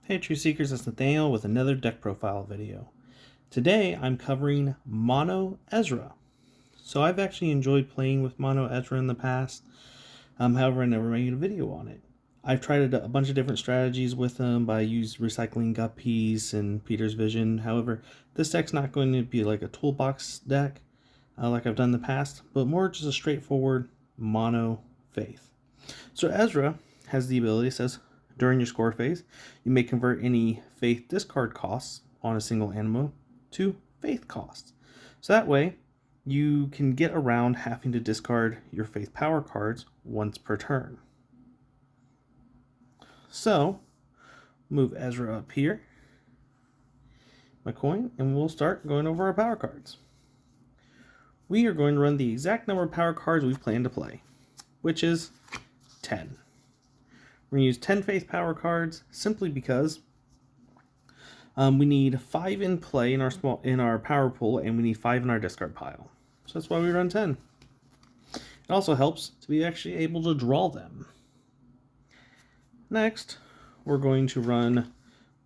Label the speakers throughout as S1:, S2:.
S1: Hey True Seekers, it's Nathaniel with another deck profile video. Today I'm covering Mono Ezra. So I've actually enjoyed playing with Mono Ezra in the past, however I never made a video on it. I've tried a bunch of different strategies with him, but I used Recycling Guppies and Peter's Vision. However, this deck's not going to be like a toolbox deck like I've done in the past, but more just a straightforward Mono Faith. So Ezra has the ability, it says, during your score phase, you may convert any faith discard costs on a single Animo to faith costs. So that way, you can get around having to discard your faith power cards once per turn. So, move Ezra up here, my coin, and we'll start going over our power cards. We are going to run the exact number of power cards we plan to play, which is 10. We're going to use 10 faith power cards simply because we need 5 in play in our power pool, and we need 5 in our discard pile. So that's why we run 10. It also helps to be actually able to draw them. Next, we're going to run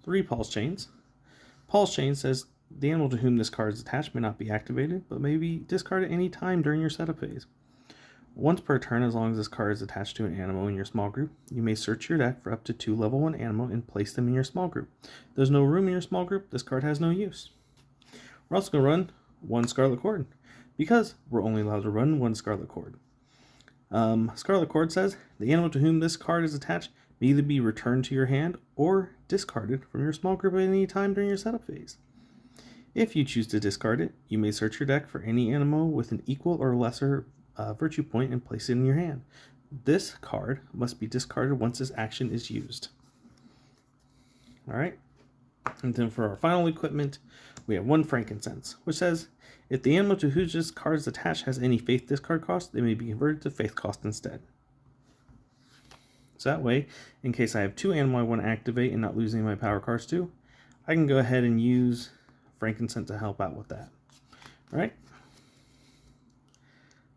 S1: 3 pulse chains. Pulse chain says the animal to whom this card is attached may not be activated, but may be discarded any time during your setup phase. Once per turn, as long as this card is attached to an Animo in your small group, you may search your deck for up to 2 level 1 Animo and place them in your small group. If there's no room in your small group, this card has no use. We're also going to run 1 Scarlet Cord, because we're only allowed to run 1 Scarlet Cord. Scarlet Cord says, the animal to whom this card is attached may either be returned to your hand or discarded from your small group at any time during your setup phase. If you choose to discard it, you may search your deck for any Animo with an equal or lesser virtue point and place it in your hand. This card must be discarded once this action is used. Alright, and then for our final equipment, we have 1 Frankincense, which says, if the animal to whose this card is attached has any faith discard cost, they may be converted to faith cost instead. So that way, in case I have 2 Animo I want to activate and not losing my power cards to, I can go ahead and use Frankincense to help out with that. Alright.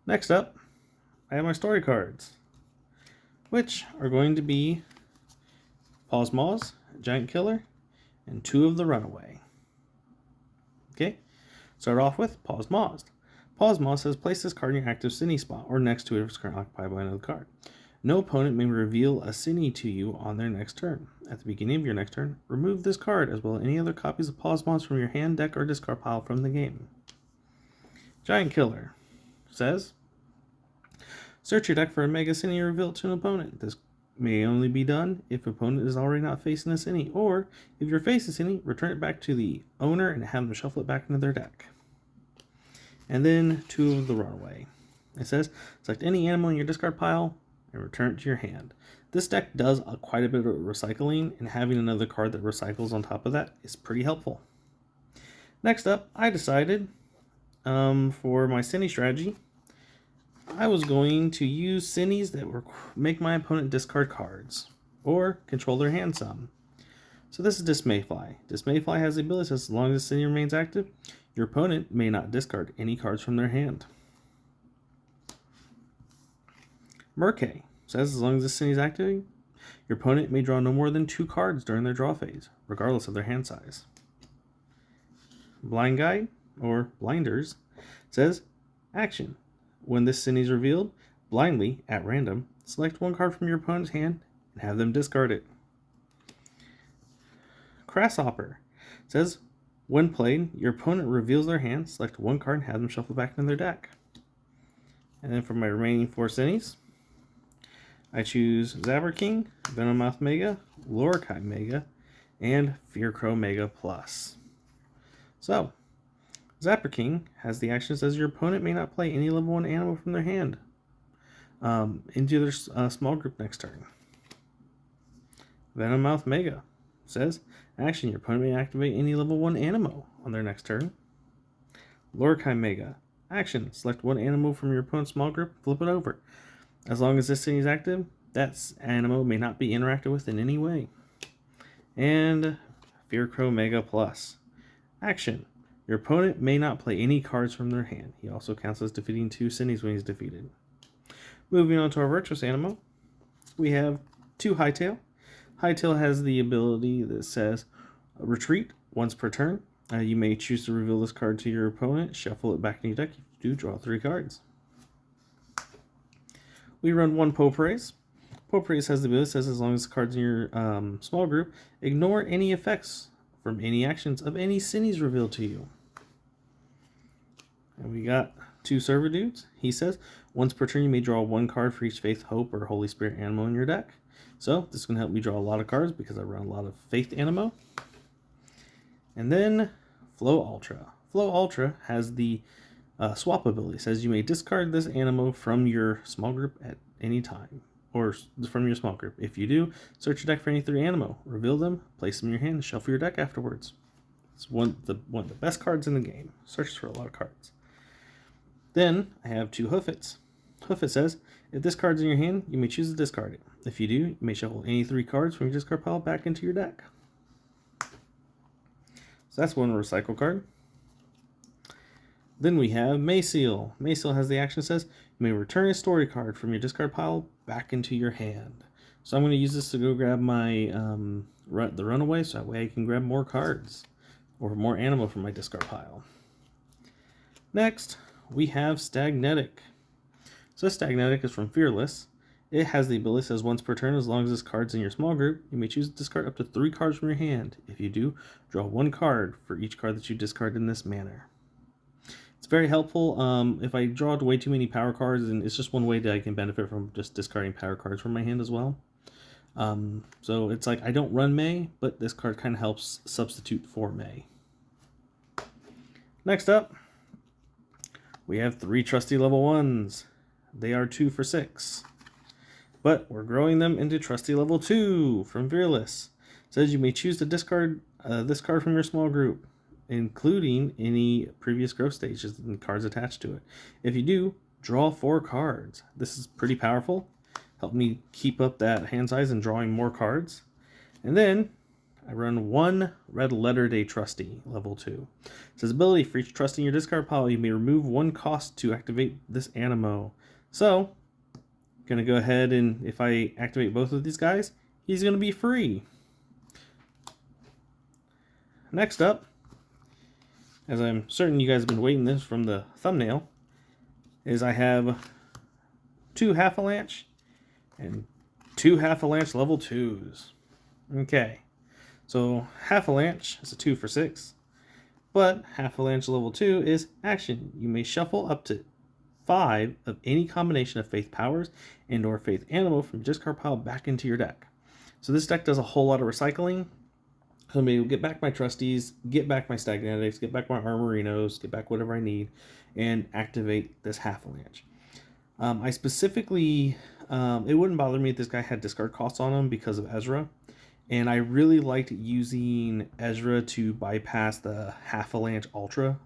S1: Next up, I have my story cards, which are going to be Pause Maws, Giant Killer, and 2 of the Runaway. Okay, start off with Pause Maws. Pause Maws says place this card in your active cine spot or next to it if it's currently occupied by another card. No opponent may reveal a cine to you on their next turn. At the beginning of your next turn, remove this card as well as any other copies of Pause Maws from your hand, deck, or discard pile from the game. Giant Killer says, search your deck for a Mega Cine and reveal it to an opponent. This may only be done if opponent is already not facing a Cine, or if you're facing Cine, return it back to the owner and have them shuffle it back into their deck. And then 2 of the Runaway. It says, select any animal in your discard pile and return it to your hand. This deck does quite a bit of recycling, and having another card that recycles on top of that is pretty helpful. Next up, I decided for my Cine strategy, I was going to use Cines that make my opponent discard cards or control their hand some. So this is Dismayfly. Dismayfly has the ability that says as long as the Cine remains active, your opponent may not discard any cards from their hand. Murkay says as long as the Cine is active, your opponent may draw no more than 2 cards during their draw phase, regardless of their hand size. Blind Guide, or Blinders, says, action. When this Cine is revealed, blindly, at random, select 1 card from your opponent's hand and have them discard it. Grasshopper says, when played, your opponent reveals their hand, select 1 card and have them shuffle back into their deck. And then for my remaining 4 Cines, I choose Zabber King, Venommouth Mega, Lorkai Mega, and Fearcrow Mega Plus. So, Zapper King has the action that says your opponent may not play any level 1 animal from their hand into their small group next turn. Venommouth Mega says, action, your opponent may activate any level 1 Animo on their next turn. Lorkai Mega, action, select 1 Animo from your opponent's small group, flip it over. As long as this thing is active, that Animo may not be interacted with in any way. And Fearcrow Mega Plus, action, your opponent may not play any cards from their hand. He also counts as defeating 2 Cines when he's defeated. Moving on to our Virtuous Animo, we have 2 Hightail. Hightail has the ability that says retreat once per turn. You may choose to reveal this card to your opponent, shuffle it back in your deck. If you do, draw 3 cards. We run 1 Popraise. Popraise has the ability that says as long as the card's in your small group, ignore any effects from any actions of any Cinis revealed to you. And we got 2 Servitudes. He says once per turn you may draw 1 card for each Faith, Hope, or Holy Spirit Animo in your deck. So this is going to help me draw a lot of cards because I run a lot of Faith Animo. And then Flow Ultra. Flow Ultra has the swap ability. It says you may discard this Animo from your small group at any time, or from your small group. If you do, search your deck for any 3 Animo, reveal them, place them in your hand, and shuffle your deck afterwards. It's one of the best cards in the game. Searches for a lot of cards. Then I have 2 Hoofits. Hoofit says, if this card's in your hand, you may choose to discard it. If you do, you may shuffle any 3 cards from your discard pile back into your deck. So that's one recycle card. Then we have Mayseal. Mayseal has the action that says, you may return a story card from your discard pile back into your hand. So I'm going to use this to go grab my the Runaway, so that way I can grab more cards or more Animo from my discard pile. Next, we have Stagnetic. So Stagnetic is from Fearless. It has the ability that says once per turn, as long as this card's in your small group, you may choose to discard up to 3 cards from your hand. If you do, draw 1 card for each card that you discard in this manner. It's very helpful if I draw way too many power cards, and it's just one way that I can benefit from just discarding power cards from my hand as well. So it's like I don't run May, but this card kind of helps substitute for May. Next up, we have 3 Trusty level 1s. They are 2 for 6. But we're growing them into Trusty level 2 from Fearless. It says you may choose to discard this card from your small group, including any previous growth stages and cards attached to it. If you do, draw 4 cards. This is pretty powerful. Help me keep up that hand size and drawing more cards. And then I run 1 Red Letter Day Trusty, level 2. It says ability, for each Trusty in your discard pile, you may remove 1 cost to activate this Animo. So, I'm going to go ahead and if I activate both of these guys, he's going to be free. Next up, as I'm certain you guys have been waiting this from the thumbnail, is I have 2 Hafalanche and 2 Hafalanche level 2s. Okay, so Hafalanche is a 2 for 6, but Hafalanche level 2 is action. You may shuffle up to 5 of any combination of Faith Powers and or Faith Animo from your discard pile back into your deck. So this deck does a whole lot of recycling. So maybe get back my Trusties, get back my Stagnetics, get back my Armorinos, get back whatever I need, and activate this Hafalanche. I specifically, it wouldn't bother me if this guy had discard costs on him because of Ezra. And I really liked using Ezra to bypass the Hafalanche Ultra.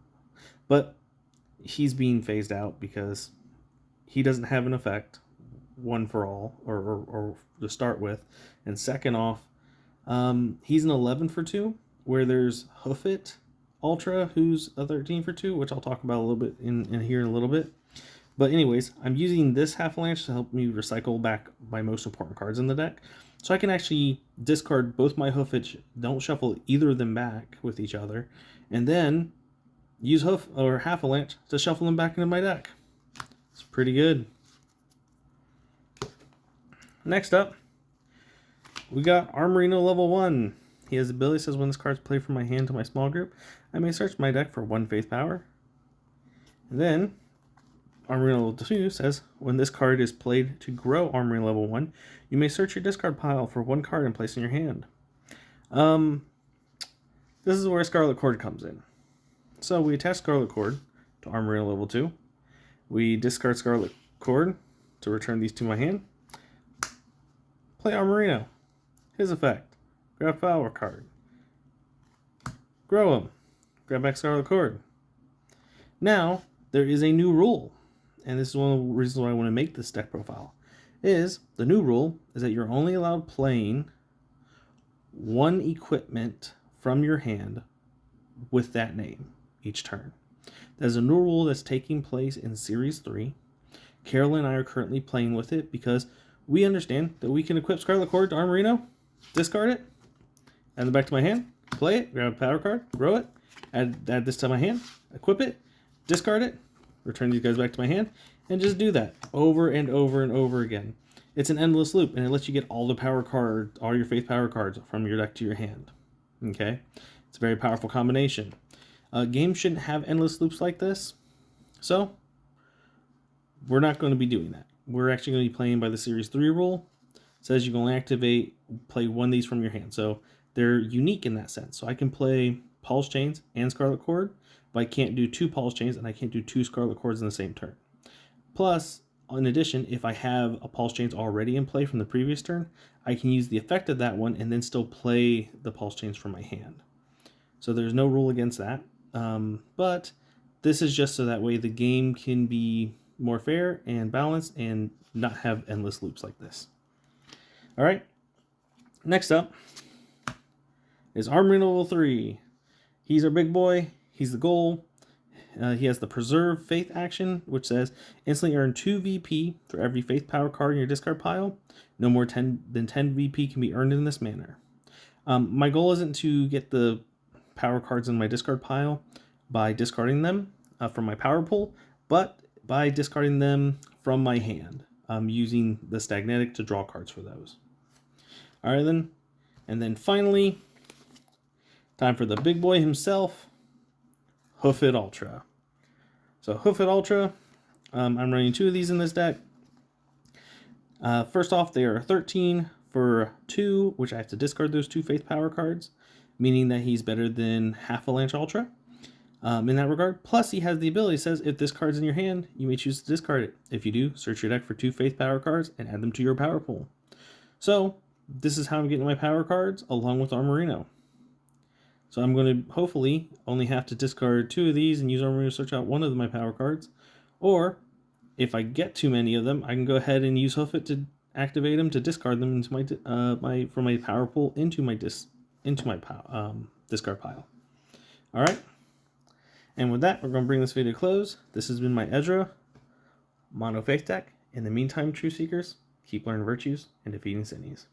S1: But he's being phased out because he doesn't have an effect, one for all, or to start with. And second off, he's an 11 for 2, where there's Hoofit Ultra, who's a 13 for 2, which I'll talk about a little bit in here in a little bit. But anyways, I'm using this Hafalanche to help me recycle back my most important cards in the deck. So I can actually discard both my Hoofit, don't shuffle either of them back with each other, and then use Hafalanche to shuffle them back into my deck. It's pretty good. Next up, we got Armorino level 1. He has the ability that says when this card's played from my hand to my small group, I may search my deck for 1 Faith Power. And then Armorino level 2 says when this card is played to grow Armorino level 1, you may search your discard pile for 1 card and place in your hand. This is where Scarlet Cord comes in. So we attach Scarlet Cord to Armorino level 2. We discard Scarlet Cord to return these to my hand. Play Armorino. His effect. Grab Power card. Grow him. Grab back Scarlet Cord. Now, there is a new rule. And this is one of the reasons why I want to make this deck profile. The new rule is that you're only allowed playing 1 equipment from your hand with that name each turn. There's a new rule that's taking place in Series 3. Carol and I are currently playing with it because we understand that we can equip Scarlet Cord to Armorino discard it, add it back to my hand, play it, grab a power card, grow it, add this to my hand, equip it, discard it, return these guys back to my hand, and just do that over and over and over again. It's an endless loop, and it lets you get all the power cards, all your faith power cards from your deck to your hand. Okay? It's a very powerful combination. Games shouldn't have endless loops like this, so we're not going to be doing that. We're actually going to be playing by the Series 3 rule. It says you can only play one of these from your hand. So they're unique in that sense. So I can play Pulse Chains and Scarlet Cord, but I can't do 2 Pulse Chains and I can't do 2 Scarlet Cords in the same turn. Plus, in addition, if I have a Pulse Chains already in play from the previous turn, I can use the effect of that one and then still play the Pulse Chains from my hand. So there's no rule against that. But this is just so that way the game can be more fair and balanced and not have endless loops like this. All right. Next up is Armory Level 3. He's our big boy. He's the goal. He has the Preserve Faith action, which says instantly earn 2 VP for every Faith power card in your discard pile. No more than 10 VP can be earned in this manner. My goal isn't to get the power cards in my discard pile by discarding them from my power pool, but by discarding them from my hand, using the Stagnatic to draw cards for those. All right, then. And then finally, time for the big boy himself, Hoof It Ultra. So Hoof It Ultra, I'm running 2 of these in this deck. First off, they are 13 for 2, which I have to discard those 2 Faith power cards, meaning that he's better than Avalanche Ultra. In that regard. Plus, he has the ability that says if this card's in your hand, you may choose to discard it. If you do, search your deck for 2 Faith power cards and add them to your power pool. So, this is how I'm getting my power cards along with Armorino. So I'm going to hopefully only have to discard 2 of these and use Armorino to search out one of my power cards. Or, if I get too many of them, I can go ahead and use Hoof It to activate them to discard them into from my power pool into my discard pile. All right. And with that, we're going to bring this video to close. This has been my Ezra Mono Faith deck. In the meantime, True Seekers, keep learning virtues and defeating Sinnies.